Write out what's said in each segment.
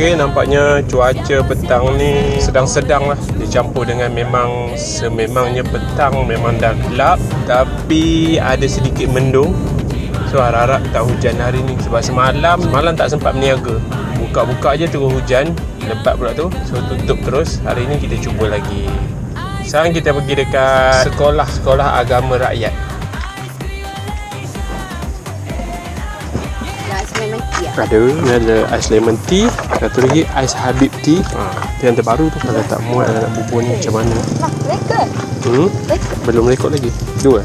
Okey, nampaknya cuaca petang ni sedang-sedang lah. Dia campur dengan memang sememangnya petang memang dah gelap, tapi ada sedikit mendung. So harap-harap tak hujan hari ni. Sebab semalam tak sempat berniaga. Buka-buka je terus hujan. Lebat pula tu. So tutup terus. Hari ni kita cuba lagi. Sekarang kita pergi dekat sekolah agama rakyat. Ada ais lemon tea, satu lagi ais Habib tea. Yang terbaru tu kalau tak muat nak bubur ni macam mana? Belum rekod lagi. Dua.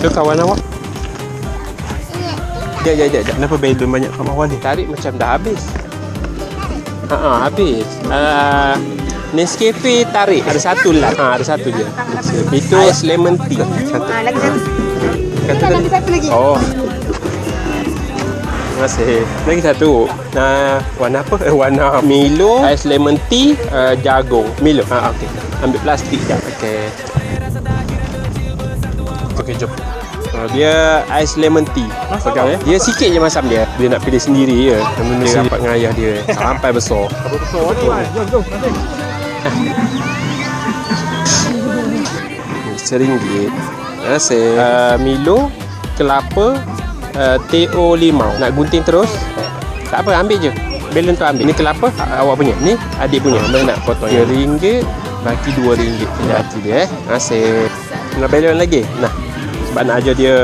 Tu kawan awak. Jap. Kenapa balon banyak kat bawah ni? Tarik macam dah habis. Habis. Nescafe tarik. Ada satu lah. Ada satu je. Itu ais lemon tea. Lagi satu. Lagi satu lagi. Oh. Terima kasih. Lagi satu. Warna apa? Warna Milo, ais lemon tea, jagung. Milo. Okey. Ambil plastik jap. Okey, jom. Dia ais lemon tea. Pegang ya. Dia sikit je masam dia. Dia nak pilih sendiri je. Dia rapat dengan ayah dia. Sampai besar. Besar ni. Jom. RM1. Terima kasih. Milo, kelapa, teo limau. Nak gunting terus? Tak apa, ambil je. Balon tu ambil. Ni kelapa awak punya. Ni adik punya. Mana nak potong? RM3, baki RM2. Pilih hati dia. Terima kasih. Nak balon lagi? Nah. Sebab nak ajar dia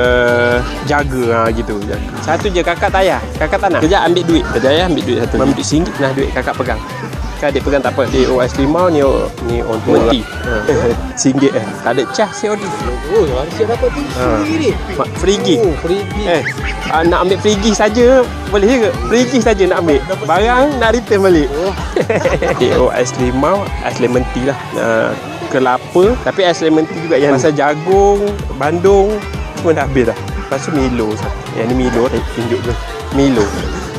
jaga gitu. Satu je kakak tak payah. Kakak tak nak. Kejap ambil duit. Kejap ya ambil duit satu. Ambil RM1. Nah duit kakak pegang. Adik pegang tak apa. Teo ais limau ni on menti. RM1 Tak ada cas COD. Oh, siap dapat tu. Free gift. Oh, free gift. Nak ambil free gift saja boleh ke? Free gift saja nak ambil. Barang nak return balik. Teo ais limau, ais lemon tea lah. Kelapa, tapi ais lemon tea juga yang pasal jagung, bandung semua dah habis dah. Lepas tu Milo satu. Yang ni Milo, tunjuk dulu. Milo.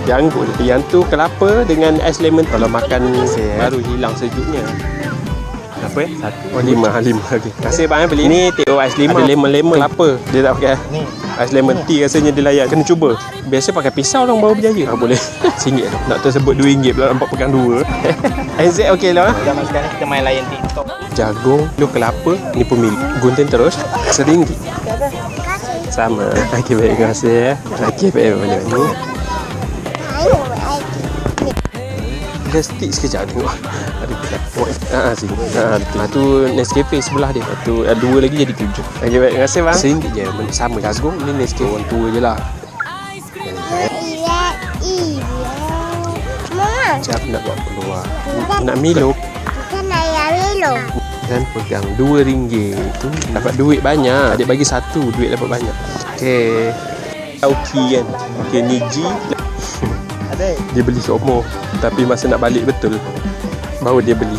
Yang tu kelapa dengan ais lemon. Kalau makan baru hilang sejuknya. Apa ya? Satu. Oh, lima. Okey. Kasih bang beli. Ni teo ais limau. Ada lemon kelapa. Dia tak pakai. Ni ais lemon tea rasanya dia layan. Kena cuba. Biasa pakai pisau orang baru berjaya. Boleh. RM1 tu. Nak tersebut RM2 pula nampak pegang dua. NZ okey lah. Zaman sekarang kita main layan TikTok. Jagung, ni kelapa, ni pun Milo. Gunting terus. RM1. Sama. Okey, baik. Terima kasih. Okey, baik. Banyak ni. Dia stick sekejap tengok. Ada kita. Sini. Lepas tu Nescafe sebelah dia. Lepas tu dua lagi jadi 7. Okey, baik. Terima kasih bang. RM1 je. Sama jagung ni Nescafe. Orang tua je lah. Sekejap nak buat keluar. Nak Milo. Bukan ayam Milo. Dan pegang RM2 tu dapat duit banyak. Adik bagi satu, duit dapat banyak. Okey. Auki kan. Okey, ni G. Ada. Dia beli semua. Tapi masa nak balik betul baru dia beli.